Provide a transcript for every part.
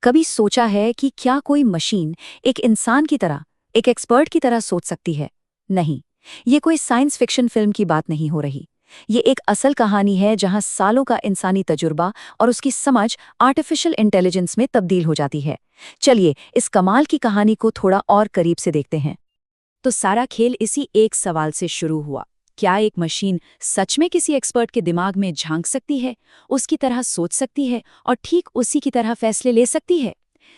कभी सोचा है कि क्या कोई मशीन एक इंसान की तरह, एक एक्सपर्ट की तरह सोच सकती है? नहीं, ये कोई साइंस फिक्शन फिल्म की बात नहीं हो रही। ये एक असल कहानी है जहां सालों का इंसानी तजुर्बा और उसकी समझ आर्टिफिशियल इंटेलिजेंस में तब्दील हो जाती है। चलिए इस कमाल की कहानी को थोड़ा और करीब से देखते हैं। तो सारा खेल इसी एक सवाल से शुरू हुआ। क्या एक मशीन सच में किसी एक्सपर्ट के दिमाग में झांक सकती है, उसकी तरह सोच सकती है और ठीक उसी की तरह फैसले ले सकती है?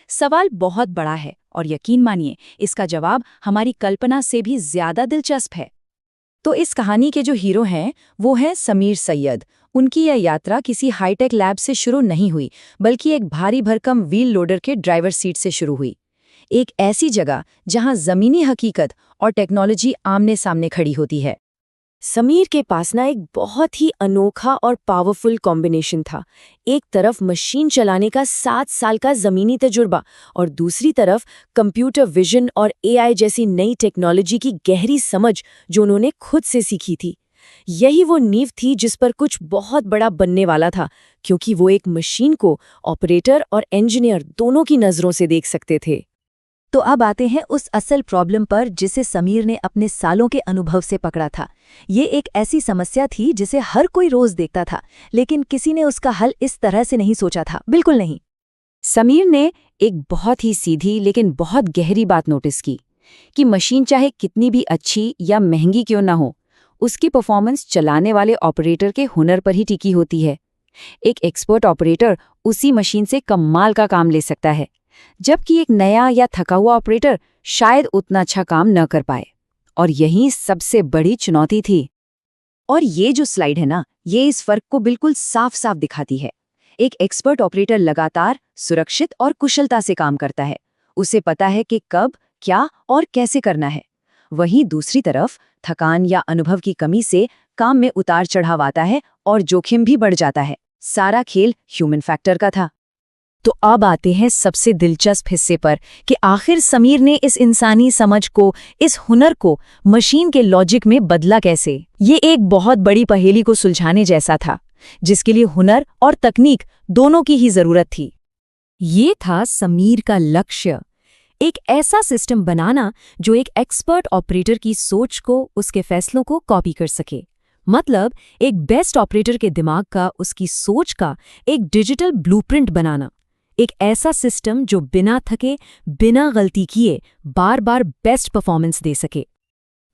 सवाल बहुत बड़ा है और यकीन मानिए इसका जवाब हमारी कल्पना से भी ज्यादा दिलचस्प है। तो इस कहानी के जो हीरो हैं वो हैं समीर सैयद। उनकी यह यात्रा किसी हाईटेक लैब से शुरू नहीं हुई, बल्कि एक भारी भरकम व्हील लोडर के ड्राइवर सीट से शुरू हुई। एक ऐसी जगह जहां जमीनी हकीकत और टेक्नोलॉजी आमने सामने खड़ी होती है। समीर के पास ना एक बहुत ही अनोखा और पावरफुल कॉम्बिनेशन था। एक तरफ मशीन चलाने का 7 साल का ज़मीनी तजुर्बा और दूसरी तरफ कंप्यूटर विजन और एआई जैसी नई टेक्नोलॉजी की गहरी समझ जो उन्होंने खुद से सीखी थी। यही वो नींव थी जिस पर कुछ बहुत बड़ा बनने वाला था, क्योंकि वो एक मशीन को ऑपरेटर और इंजीनियर दोनों की नज़रों से देख सकते थे। तो अब आते हैं उस असल प्रॉब्लम पर जिसे समीर ने अपने सालों के अनुभव से पकड़ा था। ये एक ऐसी समस्या थी जिसे हर कोई रोज देखता था, लेकिन किसी ने उसका हल इस तरह से नहीं सोचा था, बिल्कुल नहीं। समीर ने एक बहुत ही सीधी लेकिन बहुत गहरी बात नोटिस की कि मशीन चाहे कितनी भी अच्छी या महंगी क्यों ना हो, उसकी परफॉर्मेंस चलाने वाले ऑपरेटर के हुनर पर ही टिकी होती है। एक एक्सपर्ट ऑपरेटर उसी मशीन से कमाल का काम ले सकता है, जबकि एक नया या थका हुआ ऑपरेटर शायद उतना अच्छा काम न कर पाए। और यही सबसे बड़ी चुनौती थी। और ये जो स्लाइड है ना, ये इस फर्क को बिल्कुल साफ साफ दिखाती है। एक एक्सपर्ट ऑपरेटर लगातार, सुरक्षित और कुशलता से काम करता है। उसे पता है कि कब, क्या और कैसे करना है। वहीं दूसरी तरफ थकान या अनुभव की कमी से काम में उतार चढ़ाव आता है और जोखिम भी बढ़ जाता है। सारा खेल ह्यूमन फैक्टर का था। तो अब आते हैं सबसे दिलचस्प हिस्से पर कि आखिर समीर ने इस इंसानी समझ को, इस हुनर को मशीन के लॉजिक में बदला कैसे। ये एक बहुत बड़ी पहेली को सुलझाने जैसा था, जिसके लिए हुनर और तकनीक दोनों की ही जरूरत थी। ये था समीर का लक्ष्य, एक ऐसा सिस्टम बनाना जो एक एक्सपर्ट ऑपरेटर की सोच को, उसके फैसलों को कॉपी कर सके। मतलब एक बेस्ट ऑपरेटर के दिमाग का, उसकी सोच का एक डिजिटल ब्लूप्रिंट बनाना। एक ऐसा सिस्टम जो बिना थके, बिना गलती किए बार बार बेस्ट परफॉर्मेंस दे सके।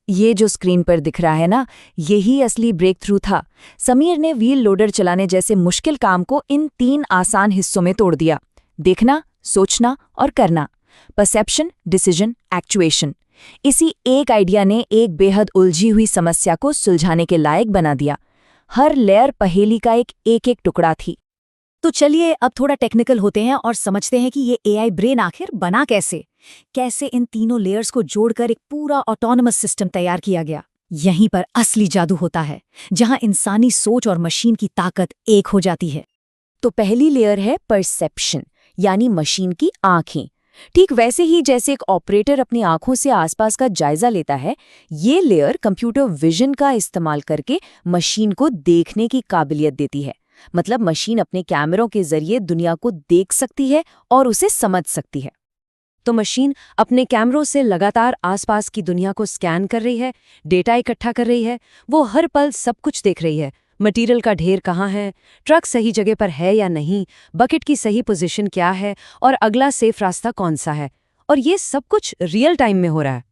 ये जो स्क्रीन पर दिख रहा है ना, यही असली ब्रेक थ्रू था। समीर ने व्हील लोडर चलाने जैसे मुश्किल काम को इन 3 आसान हिस्सों में तोड़ दिया: देखना, सोचना और करना। Perception, decision, actuation. इसी एक आइडिया ने एक बेहद उलझी हुई समस्या को सुलझाने के लायक बना दिया। हर लेयर पहेली का एक टुकड़ा थी। तो चलिए अब थोड़ा टेक्निकल होते हैं और समझते हैं कि ये एआई ब्रेन आखिर बना कैसे इन तीनों लेयर्स को जोड़कर एक पूरा ऑटोनमस सिस्टम तैयार किया गया। यहीं पर असली जादू होता है, जहां इंसानी सोच और मशीन की ताकत एक हो जाती है। तो पहली लेयर है परसेप्शन, यानी मशीन की आंखें। ठीक वैसे ही जैसे एक ऑपरेटर अपनी आंखों से आसपास का जायजा लेता है, ये लेयर कंप्यूटर विजन का इस्तेमाल करके मशीन को देखने की काबिलियत देती है। मतलब मशीन अपने कैमरों के जरिए दुनिया को देख सकती है और उसे समझ सकती है। तो मशीन अपने कैमरों से लगातार आसपास की दुनिया को स्कैन कर रही है, डेटा इकट्ठा कर रही है। वो हर पल सब कुछ देख रही है। मटेरियल का ढेर कहाँ है, ट्रक सही जगह पर है या नहीं, बकेट की सही पोजीशन क्या है और अगला सेफ रास्ता कौन सा है। और ये सब कुछ रियल टाइम में हो रहा है।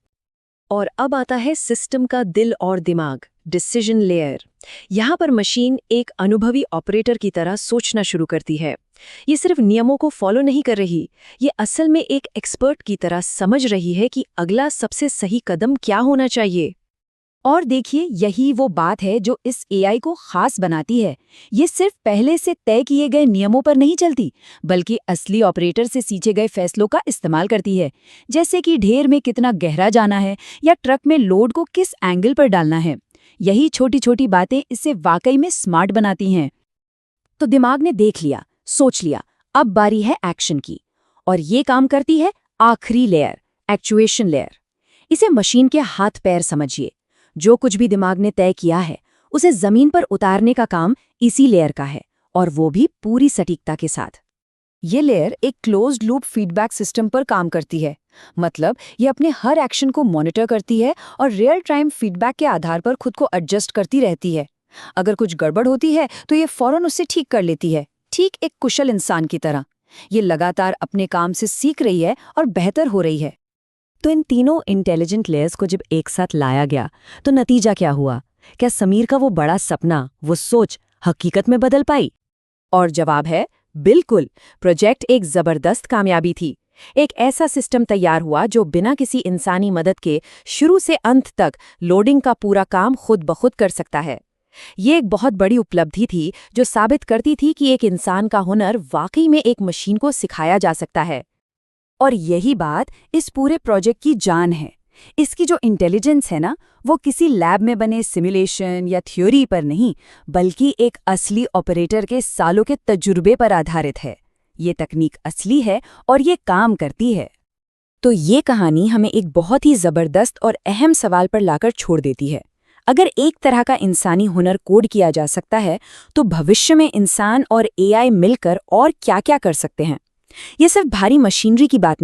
और अब आता है सिस्टम का दिल और दिमाग, डिसीजन लेयर। यहाँ पर मशीन एक अनुभवी ऑपरेटर की तरह सोचना शुरू करती है। ये सिर्फ नियमों को फॉलो नहीं कर रही, ये असल में एक एक्सपर्ट की तरह समझ रही है कि अगला सबसे सही कदम क्या होना चाहिए। और देखिए, यही वो बात है जो इस एआई को खास बनाती है। ये सिर्फ पहले से तय किए गए नियमों पर नहीं चलती, बल्कि असली ऑपरेटर से सींचे गए फैसलों का इस्तेमाल करती है। जैसे कि ढेर में कितना गहरा जाना है या ट्रक में लोड को किस एंगल पर डालना है। यही छोटी छोटी बातें इसे वाकई में स्मार्ट बनाती हैं। तो दिमाग ने देख लिया, सोच लिया, अब बारी है एक्शन की। और ये काम करती है आखिरी लेयर, एक्चुएशन लेयर। इसे मशीन के हाथ पैर समझिए। जो कुछ भी दिमाग ने तय किया है, उसे जमीन पर उतारने का काम इसी लेयर का है, और वो भी पूरी सटीकता के साथ। ये लेयर एक क्लोज्ड लूप फीडबैक सिस्टम पर काम करती है। मतलब ये अपने हर एक्शन को मॉनिटर करती है और रियल टाइम फीडबैक के आधार पर खुद को एडजस्ट करती रहती है। अगर कुछ गड़बड़ होती है तो ये फौरन उससे ठीक कर लेती है, ठीक एक कुशल इंसान की तरह। ये लगातार अपने काम से सीख रही है और बेहतर हो रही है। तो इन तीनों इंटेलिजेंट लेयर्स को जब एक साथ लाया गया तो नतीजा क्या हुआ? क्या समीर का वो बड़ा सपना, वो सोच हकीकत में बदल पाई? और जवाब है बिल्कुल। प्रोजेक्ट एक जबरदस्त कामयाबी थी। एक ऐसा सिस्टम तैयार हुआ जो बिना किसी इंसानी मदद के शुरू से अंत तक लोडिंग का पूरा काम खुद ब खुद कर सकता है। ये एक बहुत बड़ी उपलब्धि थी जो साबित करती थी कि एक इंसान का हुनर वाकई में एक मशीन को सिखाया जा सकता है। और यही बात इस पूरे प्रोजेक्ट की जान है। इसकी जो इंटेलिजेंस है ना, वो किसी लैब में बने सिमुलेशन या थ्योरी पर नहीं, बल्कि एक असली ऑपरेटर के सालों के तजुर्बे पर आधारित है। ये तकनीक असली है और ये काम करती है। तो ये कहानी हमें एक बहुत ही जबरदस्त और अहम सवाल पर लाकर छोड़ देती है। अगर एक तरह का इंसानी हुनर कोड किया जा सकता है, तो भविष्य में इंसान और एआई मिलकर और क्या-क्या कर सकते हैं। ये सिर्फ भारी मशीनरी की बात नहीं।